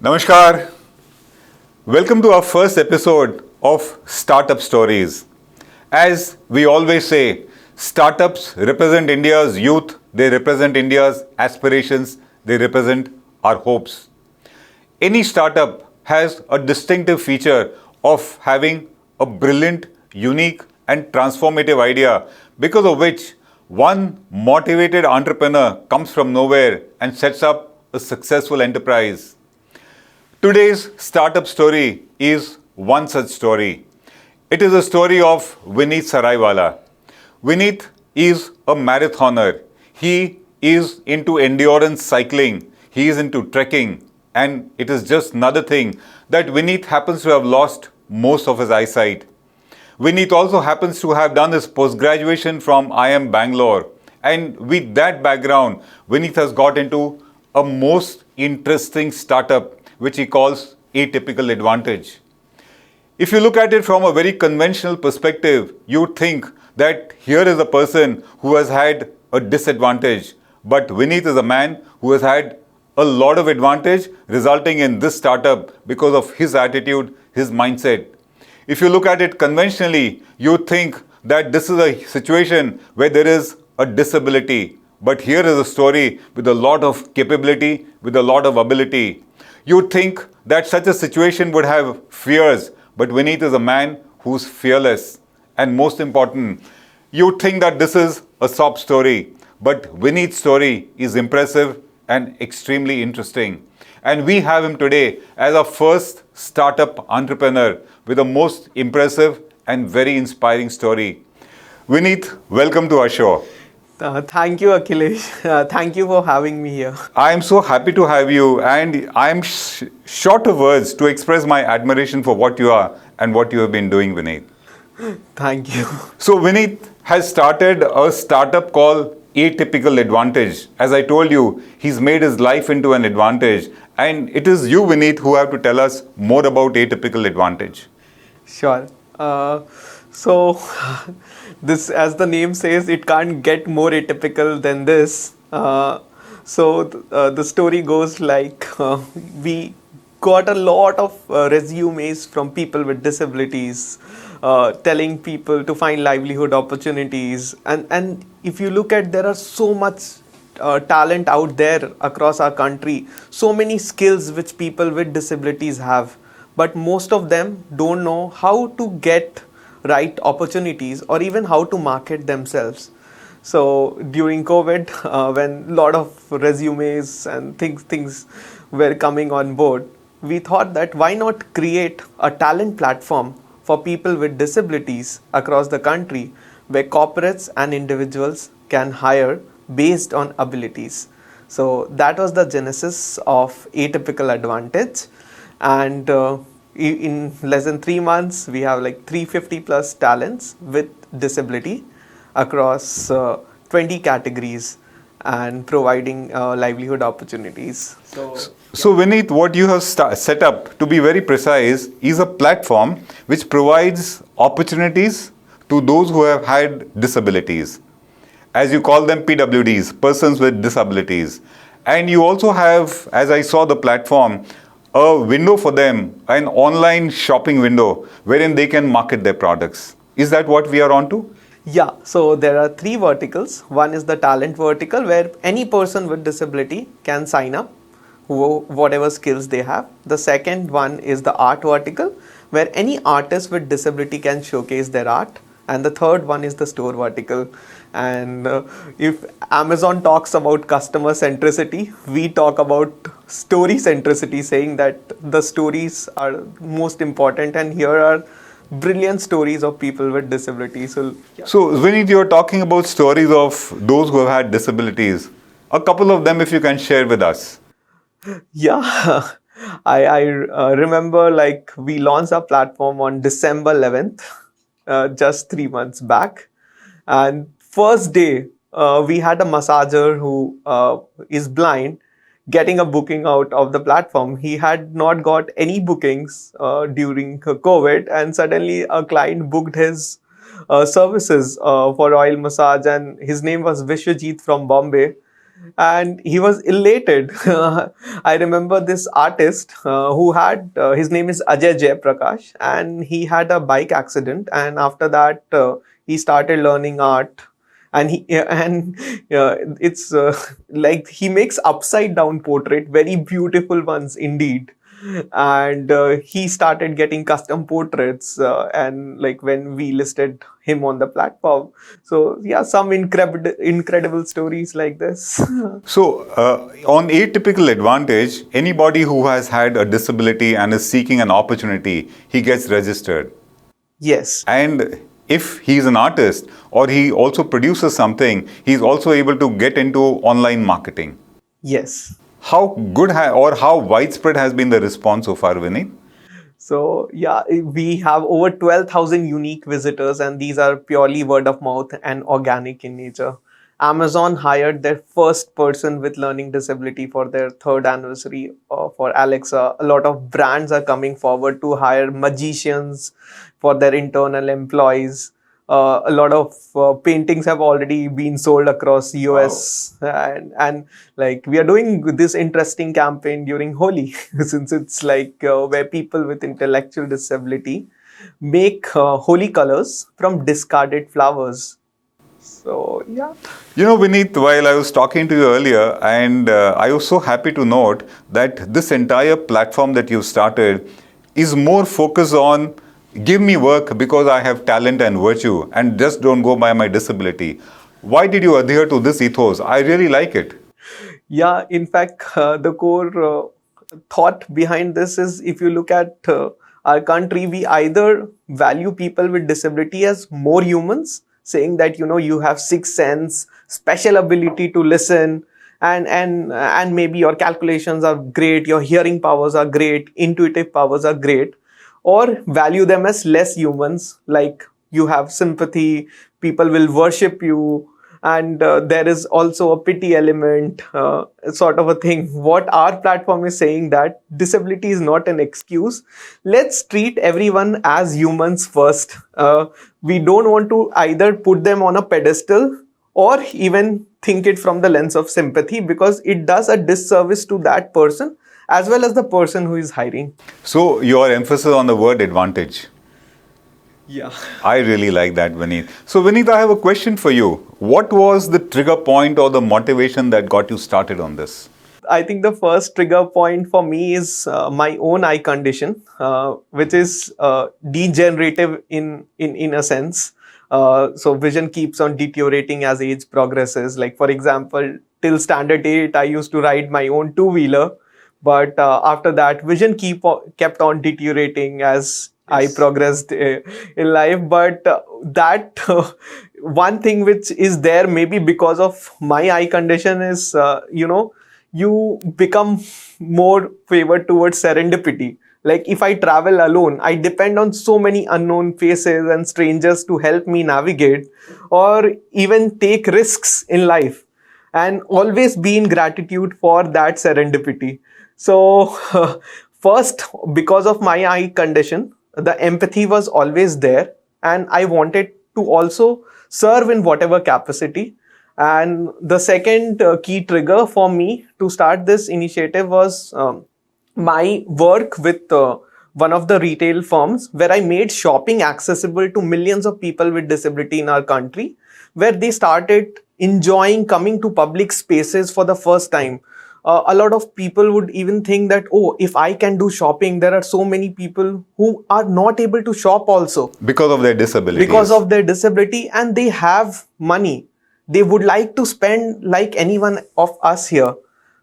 Namaskar. Welcome to our first episode of Startup Stories. As we always say, startups represent India's youth, they represent India's aspirations, they represent our hopes. Any startup has a distinctive feature of having a brilliant, unique, and transformative idea, because of which one motivated entrepreneur comes from nowhere and sets up a successful enterprise. Today's startup story is one such story. It is a story of Vineet Saraiwala. Vineet is a marathoner. He is into endurance cycling. He is into trekking. And it is just another thing that Vineet happens to have lost most of his eyesight. Vineet also happens to have done his post-graduation from IIM Bangalore. And with that background, Vineet has got into a most interesting startup which he calls Atypical Advantage. If you look at it from a very conventional perspective, you would think that here is a person who has had a disadvantage. But Vineet is a man who has had a lot of advantage resulting in this startup because of his attitude, his mindset. If you look at it conventionally, you would think that this is a situation where there is a disability. But here is a story with a lot of capability, with a lot of ability. You would think that such a situation would have fears, but Vineet is a man who's fearless. And most important, you would think that this is a sob story, but Vineet's story is impressive and extremely interesting. And we have him today as our first startup entrepreneur with a most impressive and very inspiring story. Vineet, welcome to our show. Thank you, Akhilesh. Thank you for having me here. I am so happy to have you, and I am short of words to express my admiration for what you are and what you have been doing, Vineet. Thank you. So, Vineet has started a startup called Atypical Advantage. As I told you, he's made his life into an advantage, and it is you, Vineet, who have to tell us more about Atypical Advantage. Sure. So, this, as the name says, it can't get more atypical than this. The story goes like we got a lot of resumes from people with disabilities, telling people to find livelihood opportunities. And if you look at, there are so much talent out there across our country, so many skills which people with disabilities have, but most of them don't know how to get right opportunities or even how to market themselves. So during COVID, when a lot of resumes and things were coming on board, we thought that why not create a talent platform for people with disabilities across the country, where corporates and individuals can hire based on abilities. So that was the genesis of Atypical Advantage. And in less than 3 months, we have like 350 plus talents with disability across 20 categories and providing livelihood opportunities. So, Vineet, what you have set up, to be very precise, is a platform which provides opportunities to those who have had disabilities. As you call them, PWDs, persons with disabilities. And you also have, as I saw the platform, a window for them, an online shopping window wherein they can market their products. Is that what we are onto? Yeah, so there are 3 verticals. One is the talent vertical, where any person with disability can sign up, whatever skills they have. The second one is the art vertical, where any artist with disability can showcase their art. And the third one is the store vertical. And if Amazon talks about customer centricity, we talk about story centricity, saying that the stories are most important, and here are brilliant stories of people with disabilities. So Vineet, you're talking about stories of those who have had disabilities. A couple of them, if you can share with us. Yeah, I remember, like, we launched our platform on December 11th, just 3 months back. And first day, we had a massager who is blind getting a booking out of the platform. He had not got any bookings during COVID, and suddenly a client booked his services for oil massage, and his name was Vishwajit from Bombay. and he was elated. I remember this artist who had his name is Ajay Jayaprakash, and he had a bike accident, and after that he started learning art, and he and it's like he makes upside down portrait, very beautiful ones indeed. And he started getting custom portraits, and like when we listed him on the platform. So yeah, some incredible stories like this. So, on Atypical Advantage, anybody who has had a disability and is seeking an opportunity, he gets registered. Yes. And if he's an artist or he also produces something, he's also able to get into online marketing. Yes. How good or how widespread has been the response so far, Vineet? So yeah, we have over 12,000 unique visitors, and these are purely word of mouth and organic in nature. Amazon hired their first person with learning disability for their third anniversary for Alexa. A lot of brands are coming forward to hire magicians for their internal employees. A lot of paintings have already been sold across US. Wow. And like we are doing this interesting campaign during Holi since it's like where people with intellectual disability make holy colors from discarded flowers. So yeah. You know, Vineet, while I was talking to you earlier, and I was so happy to note that this entire platform that you started is more focused on give me work because I have talent and virtue and just don't go by my disability. Why did you adhere to this ethos? I really like it. Yeah, in fact, the core thought behind this is if you look at our country, we either value people with disability as more humans, saying that you have sixth sense, special ability to listen, and maybe your calculations are great, your hearing powers are great, intuitive powers are great, or value them as less humans, like you have sympathy, people will worship you, and there is also a pity element, sort of a thing. What our platform is saying that disability is not an excuse. Let's treat everyone as humans first. We don't want to either put them on a pedestal or even think it from the lens of sympathy, because it does a disservice to that person as well as the person who is hiring. So, your emphasis on the word advantage. Yeah. I really like that, Vineet. So, Vineet, I have a question for you. What was the trigger point or the motivation that got you started on this? I think the first trigger point for me is my own eye condition, which is degenerative in a sense. So vision keeps on deteriorating as age progresses. Like for example, till standard 8, I used to ride my own two-wheeler, but after that, vision kept on deteriorating as I progressed in life. But that one thing which is there maybe because of my eye condition is, you become more favored towards serendipity. Like if I travel alone, I depend on so many unknown faces and strangers to help me navigate or even take risks in life, and always be in gratitude for that serendipity. So, first, because of my eye condition, the empathy was always there, and I wanted to also serve in whatever capacity. And the second key trigger for me to start this initiative was my work with one of the retail firms, where I made shopping accessible to millions of people with disability in our country, where they started enjoying coming to public spaces for the first time. A lot of people would even think that, oh, if I can do shopping, there are so many people who are not able to shop also. Because of their disability. Because of their disability, and they have money. They would like to spend like anyone of us here.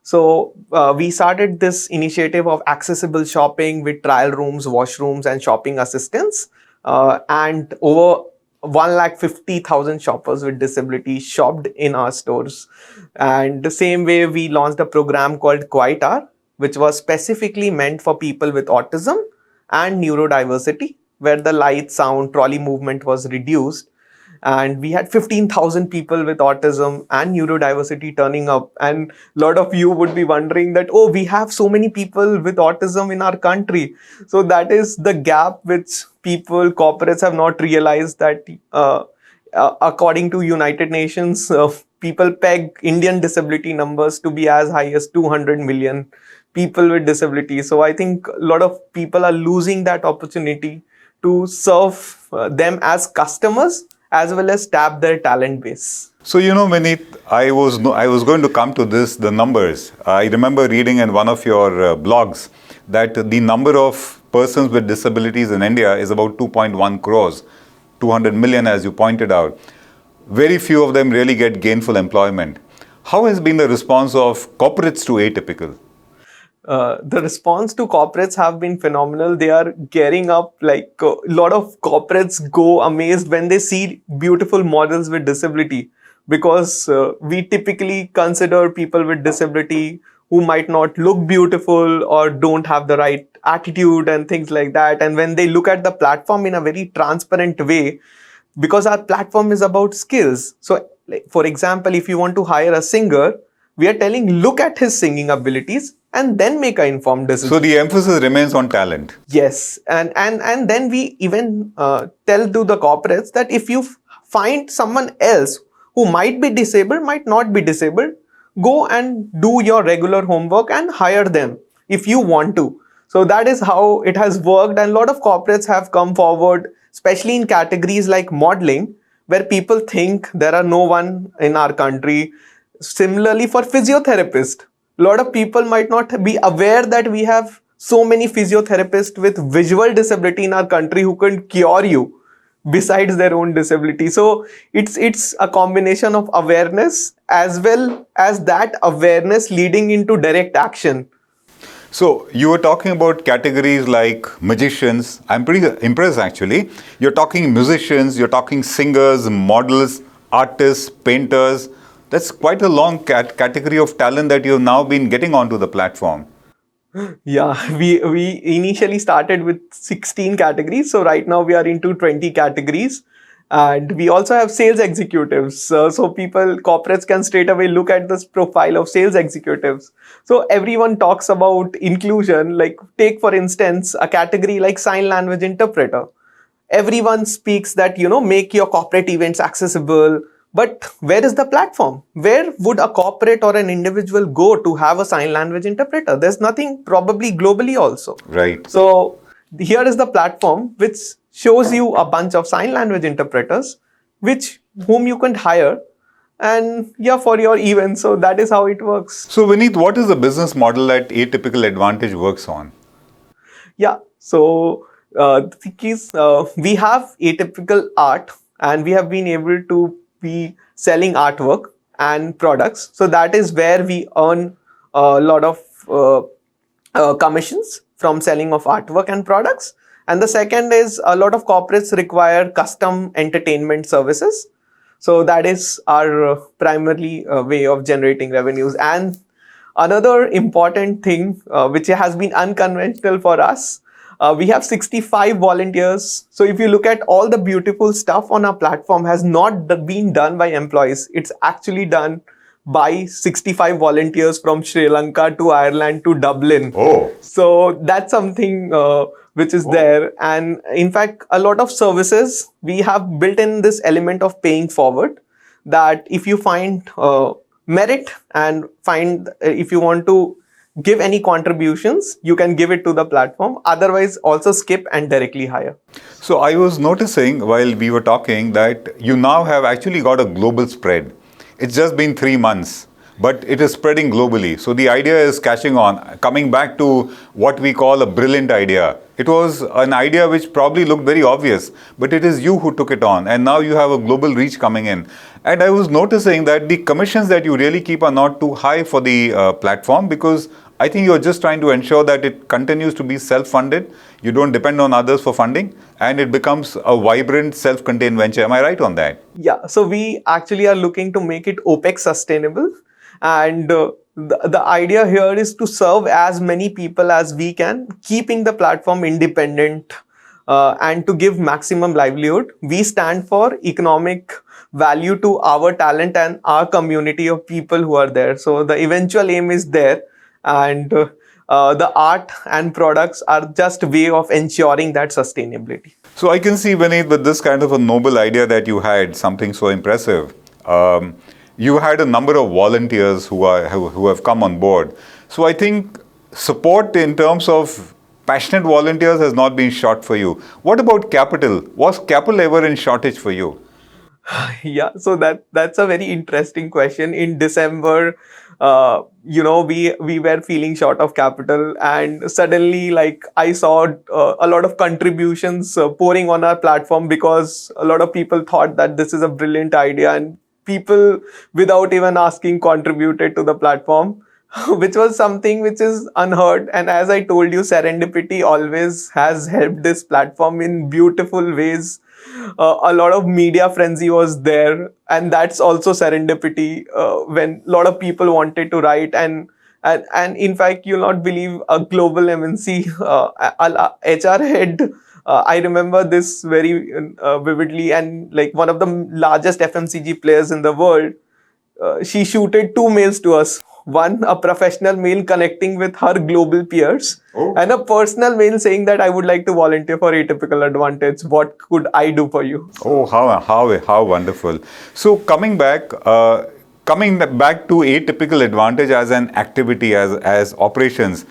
So we started this initiative of accessible shopping with trial rooms, washrooms, and shopping assistants. And over 150,000 shoppers with disabilities shopped in our stores. And the same way, we launched a program called Quiet Hour, which was specifically meant for people with autism and neurodiversity, where the light, sound, trolley movement was reduced. And we had 15,000 people with autism and neurodiversity turning up. And a lot of you would be wondering that, oh, we have so many people with autism in our country. So that is the gap which corporates have not realized, that according to United Nations, people peg Indian disability numbers to be as high as 200 million people with disabilities. So I think a lot of people are losing that opportunity to serve them as customers as well as tap their talent base. So, Vineet, I was going to come to this, the numbers. I remember reading in one of your blogs that the number of persons with disabilities in India is about 2.1 crores, 200 million, as you pointed out. Very few of them really get gainful employment. How has been the response of corporates to Atypical? The response to corporates have been phenomenal. They are gearing up. Like a lot of corporates go amazed when they see beautiful models with disability, because we typically consider people with disability who might not look beautiful or don't have the right attitude and things like that. And when they look at the platform in a very transparent way, because our platform is about skills. So, like, for example, if you want to hire a singer, we are telling, look at his singing abilities and then make an informed decision. So the emphasis remains on talent. Yes, and then we even tell to the corporates that if you find someone else who might be disabled, might not be disabled, go and do your regular homework and hire them if you want to. So that is how it has worked, and a lot of corporates have come forward, especially in categories like modeling, where people think there are no one in our country. Similarly, for physiotherapists, a lot of people might not be aware that we have so many physiotherapists with visual disability in our country who can cure you besides their own disability. So it's a combination of awareness as well as that awareness leading into direct action. So you were talking about categories like magicians. I'm pretty impressed actually. You're talking musicians, you're talking singers, models, artists, painters. That's quite a long category of talent that you've now been getting onto the platform. Yeah, we initially started with 16 categories. So right now we are into 20 categories. And we also have sales executives. So corporates can straight away look at this profile of sales executives. So everyone talks about inclusion. Like, take for instance a category like sign language interpreter. Everyone speaks that, make your corporate events accessible. But where is the platform? Where would a corporate or an individual go to have a sign language interpreter? There's nothing, probably globally also. Right. So here is the platform which shows you a bunch of sign language interpreters, whom you can hire, and for your event. So that is how it works. So Vineet, what is the business model that Atypical Advantage works on? Yeah. So the thing is, we have Atypical Art, and we have been able to be selling artwork and products. So that is where we earn a lot of commissions from selling of artwork and products. And the second is, a lot of corporates require custom entertainment services. So that is our primarily way of generating revenues. And another important thing, which has been unconventional for us, we have 65 volunteers. So if you look at all the beautiful stuff on our platform has not been done by employees. It's actually done by 65 volunteers from Sri Lanka to Ireland to Dublin. Oh. So that's something which is there. And in fact, a lot of services, we have built in this element of paying forward, that if you find merit and if you want to give any contributions, you can give it to the platform. Otherwise, also skip and directly hire. So I was noticing while we were talking that you now have actually got a global spread. It's just been 3 months, but it is spreading globally. So the idea is catching on. Coming back to what we call a brilliant idea. It was an idea which probably looked very obvious, but it is you who took it on. And now you have a global reach coming in. And I was noticing that the commissions that you really keep are not too high for the platform, because I think you're just trying to ensure that it continues to be self-funded. You don't depend on others for funding, and it becomes a vibrant, self-contained venture. Am I right on that? Yeah. So we actually are looking to make it OPEX sustainable. And the idea here is to serve as many people as we can, keeping the platform independent and to give maximum livelihood. We stand for economic value to our talent and our community of people who are there. So the eventual aim is there. And the art and products are just a way of ensuring that sustainability. So I can see, Vineet, with this kind of a noble idea that you had, something so impressive, you had a number of volunteers who have come on board. So I think support in terms of passionate volunteers has not been short for you. What about capital? Was capital ever in shortage for you? Yeah, so that's a very interesting question. In December, we were feeling short of capital, and suddenly, like, I saw a lot of contributions pouring on our platform, because a lot of people thought that this is a brilliant idea, and people, without even asking, contributed to the platform. Which was something which is unheard. And as I told you, serendipity always has helped this platform in beautiful ways. A lot of media frenzy was there, and that's also serendipity, when a lot of people wanted to write. And in fact, you'll not believe, a global MNC HR head, I remember this very vividly, and like one of the largest FMCG players in the world, she shooted two mails to us. One, a professional mail connecting with her global peers, and a personal mail saying that I would like to volunteer for Atypical Advantage. What could I do for you? Oh, how wonderful! So coming back to Atypical Advantage as an activity, as operations,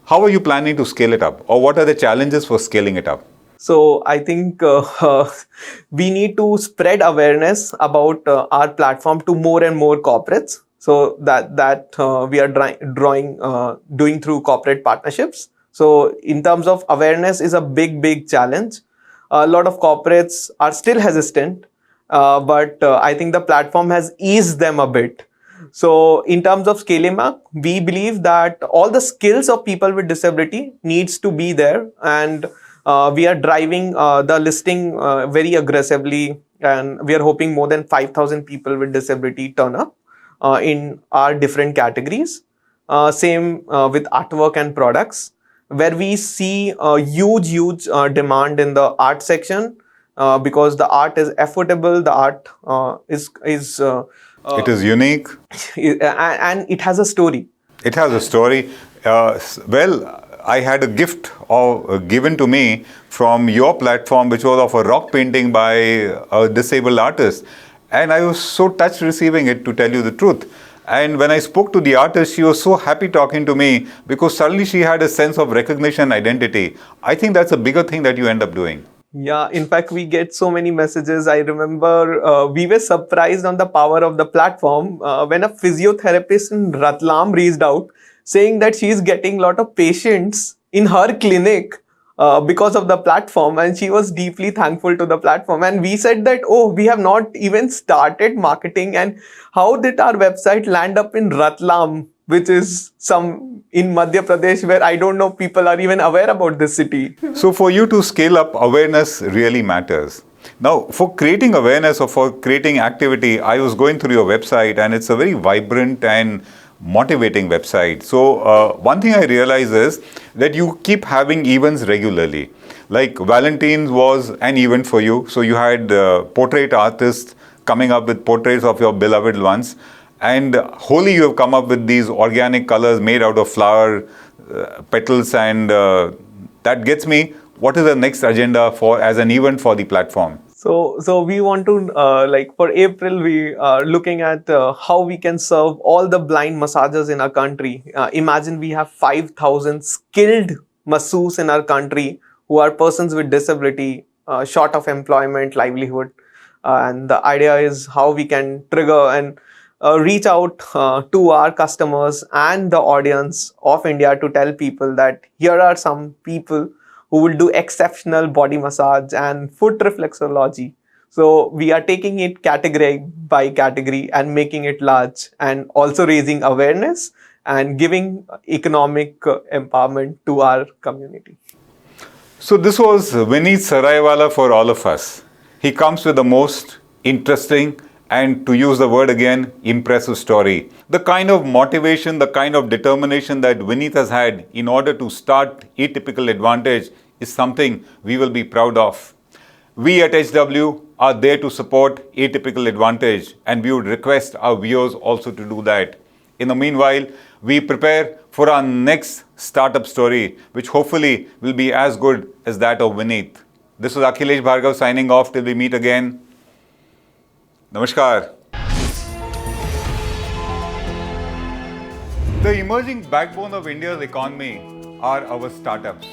how are you planning to scale it up, or what are the challenges for scaling it up? So I think we need to spread awareness about our platform to more and more corporates. So that we are doing through corporate partnerships. So in terms of awareness is a big challenge. A lot of corporates are still hesitant, but I think the platform has eased them a bit. So in terms of scaling up, we believe that all the skills of people with disability needs to be there, and we are driving the listing very aggressively, and we are hoping more than 5,000 people with disability turn up in our different categories. Same with artwork and products, where we see a huge demand in the art section, because the art is affordable, the art is It is unique. and it has a story. It has a story. Well, I had a gift given to me from your platform, which was of a rock painting by a disabled artist. And I was so touched receiving it, to tell you the truth. And when I spoke to the artist, she was so happy talking to me, because suddenly she had a sense of recognition and identity. I think that's a bigger thing that you end up doing. Yeah, in fact, we get so many messages. I remember we were surprised on the power of the platform when a physiotherapist in Ratlam reached out saying that she is getting a lot of patients in her clinic because of the platform, and she was deeply thankful to the platform. And we said that, oh, we have not even started marketing, and how did our website land up in Ratlam, which is some in Madhya Pradesh, where I don't know people are even aware about this city. So for you to scale up, awareness really matters. Now, for creating awareness or for creating activity, I was going through your website, and it's a very vibrant and motivating website. So one thing I realize is that you keep having events regularly. Like Valentine's was an event for you. So you had portrait artists coming up with portraits of your beloved ones. And Holi, you have come up with these organic colors made out of flower petals, and that gets me. What is the next agenda for as an event for the platform? So we want to, like for April, we are looking at how we can serve all the blind massagers in our country. Imagine we have 5,000 skilled masseuses in our country who are persons with disability, short of employment, livelihood. And the idea is how we can trigger and reach out to our customers and the audience of India to tell people that here are some people who will do exceptional body massage and foot reflexology. So we are taking it category by category and making it large, and also raising awareness and giving economic empowerment to our community. So this was Vineet Saraiwala for all of us. He comes with the most interesting and, to use the word again, impressive story. The kind of motivation, the kind of determination that Vineet has had in order to start Atypical Advantage is something we will be proud of. We at HW are there to support Atypical Advantage, and we would request our viewers also to do that. In the meanwhile, we prepare for our next startup story, which hopefully will be as good as that of Vineet. This is Akhilesh Bhargav signing off till we meet again. Namaskar. The emerging backbone of India's economy are our startups.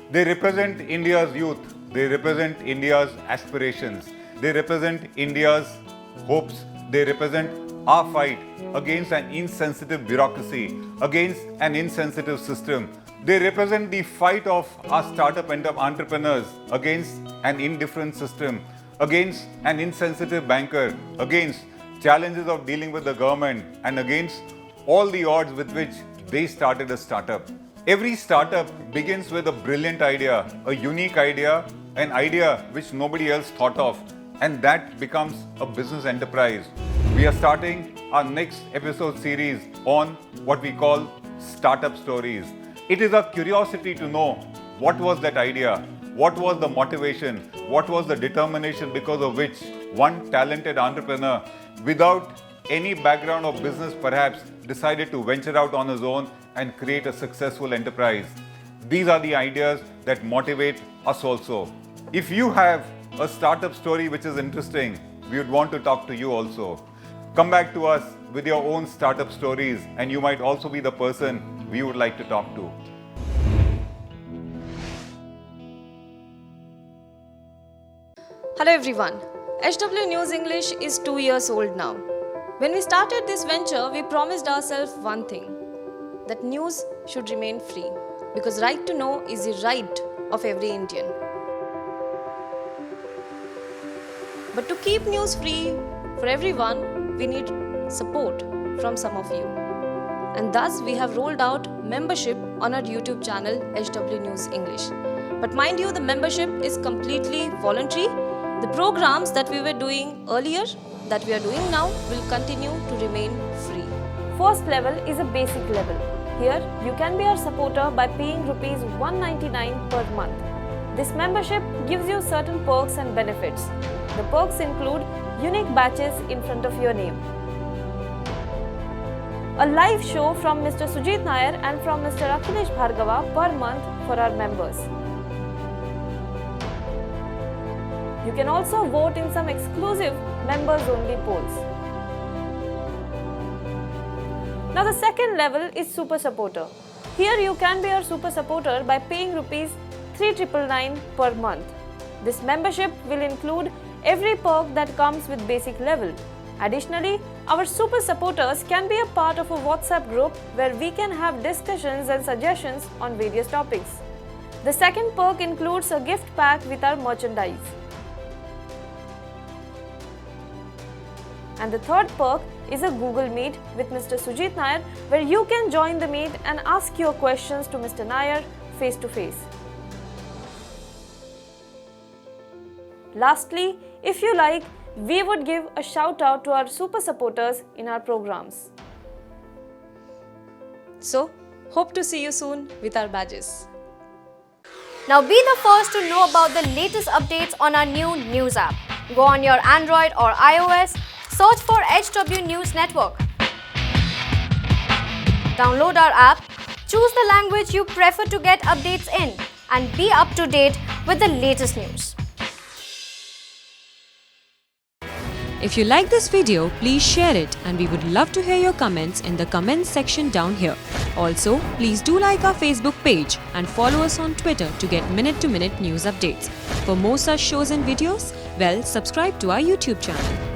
They represent India's youth. They represent India's aspirations. They represent India's hopes. They represent our fight against an insensitive bureaucracy, against an insensitive system. They represent the fight of our startup entrepreneurs against an indifferent system, against an insensitive banker, against challenges of dealing with the government, and against all the odds with which they started a startup. Every startup begins with a brilliant idea, a unique idea, an idea which nobody else thought of, and that becomes a business enterprise. We are starting our next episode series on what we call startup stories. It is our curiosity to know what was that idea, what was the motivation, what was the determination because of which one talented entrepreneur, without any background of business perhaps, decided to venture out on his own and create a successful enterprise. These are the ideas that motivate us also. If you have a startup story which is interesting, we would want to talk to you also. Come back to us with your own startup stories, and you might also be the person we would like to talk to. Hello everyone. HW News English is 2 years old now. When we started this venture, we promised ourselves one thing, that news should remain free, because right to know is the right of every Indian. But to keep news free for everyone, we need support from some of you. And thus we have rolled out membership on our YouTube channel HW News English. But mind you, the membership is completely voluntary. The programs that we were doing earlier, that we are doing now, will continue to remain free. First level is a basic level. Here, you can be our supporter by paying Rs 199 per month. This membership gives you certain perks and benefits. The perks include unique badges in front of your name, a live show from Mr. Sujit Nair and from Mr. Akhilesh Bhargava per month for our members. You can also vote in some exclusive members-only polls. Now the second level is Super Supporter. Here you can be our Super Supporter by paying Rs 3,999 per month. This membership will include every perk that comes with basic level. Additionally, our Super Supporters can be a part of a WhatsApp group where we can have discussions and suggestions on various topics. The second perk includes a gift pack with our merchandise. And the third perk is a Google Meet with Mr. Sujit Nair, where you can join the meet and ask your questions to Mr. Nair face to face. Lastly, if you like, we would give a shout out to our super supporters in our programs. So, hope to see you soon with our badges. Now be the first to know about the latest updates on our new news app. Go on your Android or iOS, search for HW News Network. Download our app, choose the language you prefer to get updates in, and be up to date with the latest news. If you like this video, please share it, and we would love to hear your comments in the comments section down here. Also, please do like our Facebook page and follow us on Twitter to get minute-to-minute news updates. For more such shows and videos, well, subscribe to our YouTube channel.